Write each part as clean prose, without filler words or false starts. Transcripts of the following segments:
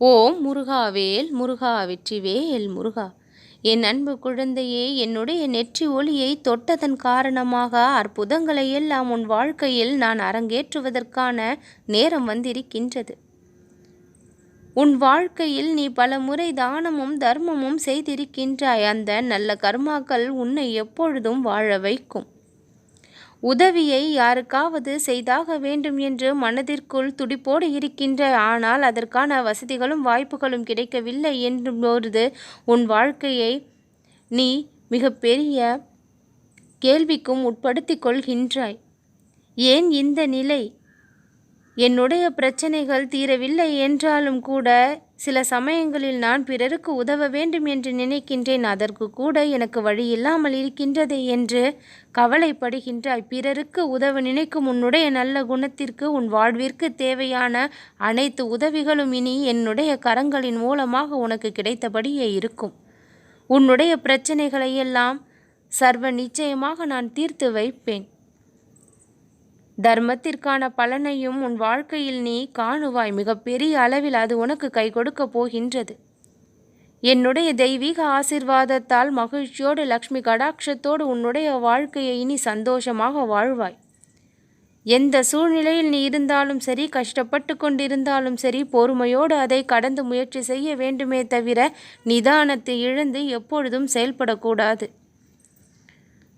ஓம் முருகாவேல் முருகா வெற்றிவேல் முருகா. என் அன்பு குழந்தையே, என்னுடைய நெற்றி ஒளியை தொட்டதன் காரணமாக அற்புதங்களை எல்லாம் உன் வாழ்க்கையில் நான் அரங்கேற்றுவதற்கான நேரம் வந்திருக்கின்றது. உன் வாழ்க்கையில் நீ பல முறை தானமும் தர்மமும் செய்திருக்கின்றாய். அந்த நல்ல கர்மாக்கள் உன்னை எப்பொழுதும் வாழ வைக்கும். உதவியை யாருக்காவது செய்தாக வேண்டும் என்று மனதிற்குள் துடிப்போடு இருக்கின்ற, ஆனால் அதற்கான வசதிகளும் வாய்ப்புகளும் கிடைக்கவில்லை என்பொழுது உன் வாழ்க்கையை நீ மிகப்பெரிய கேள்விக்கும் உட்படுத்தி கொள்கின்றாய். ஏன் இந்த நிலை? என்னுடைய பிரச்சனைகள் தீரவில்லை என்றாலும் கூட சில சமயங்களில் நான் பிறருக்கு உதவ வேண்டும் என்று நினைக்கின்றேன், அதற்கு கூட எனக்கு வழி இல்லாமல் இருக்கின்றது என்று கவலைப்படுகின்றாய். பிறருக்கு உதவ நினைக்கும் உன்னுடைய நல்ல குணத்திற்கு, உன் வாழ்விற்கு தேவையான அனைத்து உதவிகளும் இனி என்னுடைய கரங்களின் மூலமாக உனக்கு கிடைத்தபடியே இருக்கும். உன்னுடைய பிரச்சனைகளை எல்லாம் சர்வ நிச்சயமாக நான் தீர்த்து வைப்பேன். தர்மத்திற்கான பலனையும் உன் வாழ்க்கையில் நீ காணுவாய். மிகப்பெரிய அளவில் அது உனக்கு கை கொடுக்க போகின்றது. என்னுடைய தெய்வீக ஆசிர்வாதத்தால் மகிழ்ச்சியோடு, லக்ஷ்மி கடாட்சத்தோடு உன்னுடைய வாழ்க்கையை இனி சந்தோஷமாக வாழ்வாய். எந்த சூழ்நிலையில் நீ இருந்தாலும் சரி, கஷ்டப்பட்டு கொண்டிருந்தாலும் சரி, பொறுமையோடு அதை கடந்து முயற்சி செய்ய வேண்டுமே தவிர நிதானத்தை இழந்து எப்பொழுதும் செயல்படக்கூடாது.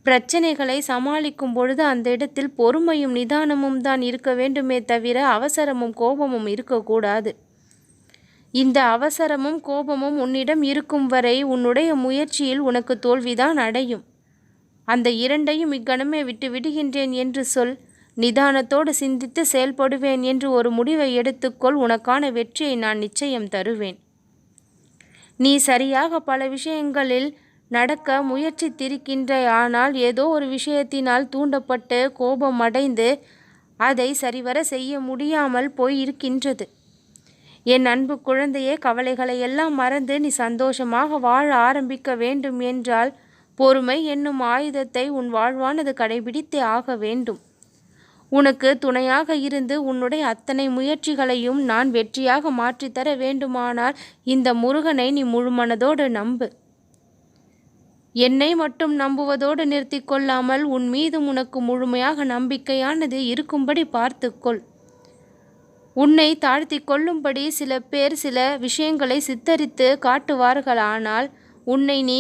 பிரச்சனைகளை சமாளிக்கும் பொழுது அந்த இடத்தில் பொறுமையும் நிதானமும் தான் இருக்க வேண்டுமே தவிர அவசரமும் கோபமும் இருக்கக்கூடாது. இந்த அவசரமும் கோபமும் உன்னிடம் இருக்கும் வரை உன்னுடைய முயற்சியில் உனக்கு தோல்விதான் அடையும். அந்த இரண்டையும் இக்கணமே விட்டு விடுகின்றேன் என்று சொல். நிதானத்தோடு சிந்தித்து செயல்படுவேன் என்று ஒரு முடிவை எடுத்துக்கொள். உனக்கான வெற்றியை நான் நிச்சயம் தருவேன். நீ சரியாக பல விஷயங்களில் நடக்க முயற்சித்திருக்கின்றாய். ஆனால் ஏதோ ஒரு விஷயத்தினால் தூண்டப்பட்டு கோபம் அடைந்து அதை சரிவர செய்ய முடியாமல் போயிருக்கின்றது. என் அன்பு குழந்தையே, கவலைகளை எல்லாம் மறந்து நீ சந்தோஷமாக வாழ ஆரம்பிக்க வேண்டும் என்றால் பொறுமை என்னும் ஆயுதத்தை உன் வாழ்வானது கடைபிடித்தே ஆக வேண்டும். உனக்கு துணையாக இருந்து உன்னுடைய அத்தனை முயற்சிகளையும் நான் வெற்றியாக மாற்றித்தர வேண்டுமானால் இந்த முருகனை நீ முழுமனதோடு நம்பு. என்னை மட்டும் நம்புவதோடு நிறுத்தி கொள்ளாமல் உன் மீதும் உனக்கு முழுமையாக நம்பிக்கையானது இருக்கும்படி பார்த்துக்கொள். உன்னை தாழ்த்தி கொள்ளும்படி சில பேர் சில விஷயங்களை சித்தரித்து காட்டுவார்கள். ஆனால் உன்னை நீ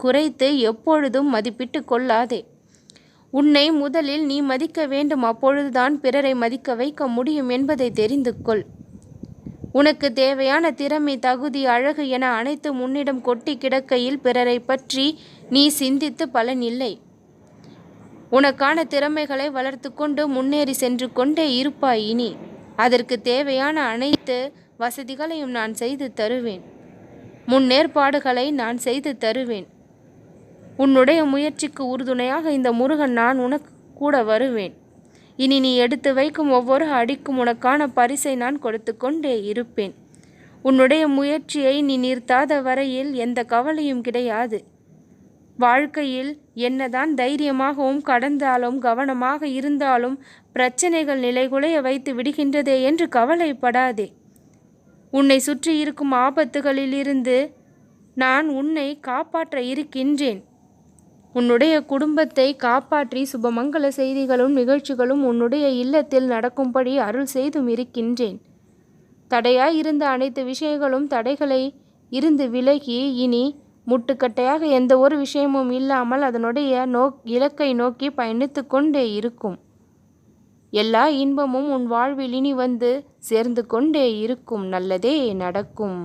குறைத்து எப்பொழுதும் மதிப்பிட்டு கொள்ளாதே. உன்னை முதலில் நீ மதிக்க வேண்டும். அப்பொழுதுதான் பிறரை மதிக்க வைக்க முடியும் என்பதை தெரிந்து கொள். உனக்கு தேவையான திறமை, தகுதி, அழகு என அனைத்தும் உன்னிடம் கொட்டி கிடக்கையில் பிறரை பற்றி நீ சிந்தித்து பலன் இல்லை. உனக்கான திறமைகளை வளர்த்து கொண்டு முன்னேறி சென்று கொண்டே இருப்பாய். இனி அதற்கு தேவையான அனைத்து வசதிகளையும் நான் செய்து தருவேன். முன்னேற்பாடுகளை நான் செய்து தருவேன். உன்னுடைய முயற்சிக்கு உறுதுணையாக இந்த முருகன் நான் உனக்கு கூட வருவேன். இனி நீ எடுத்து வைக்கும் ஒவ்வொரு அடிக்கும் உனக்கான பரிசை நான் கொடுத்து கொண்டே இருப்பேன். உன்னுடைய முயற்சியை நீ நிறுத்தாத வரையில் எந்த கவலையும் கிடையாது. வாழ்க்கையில் என்னதான் தைரியமாகவும் கடந்தாலும் கவனமாக இருந்தாலும் பிரச்சனைகள் நிலைகுலைய வைத்து விடுகின்றதே என்று கவலைப்படாதே. உன்னை சுற்றி இருக்கும் ஆபத்துகளிலிருந்து நான் உன்னை காப்பாற்ற இருக்கின்றேன். உன்னுடைய குடும்பத்தை காப்பாற்றி சுபமங்கல செய்திகளும் நிகழ்ச்சிகளும் உன்னுடைய இல்லத்தில் நடக்கும்படி அருள் செய்தும் இருக்கின்றேன். தடையாய் இருந்த அனைத்து விஷயங்களும் தடைகளை இருந்து விலகி இனி முட்டுக்கட்டையாக எந்த ஒரு விஷயமும் இல்லாமல் அதனுடைய இலக்கை நோக்கி பயணித்து கொண்டே இருக்கும். எல்லா இன்பமும் உன் வாழ்வில் இனி வந்து சேர்ந்து கொண்டே இருக்கும். நல்லதே நடக்கும்.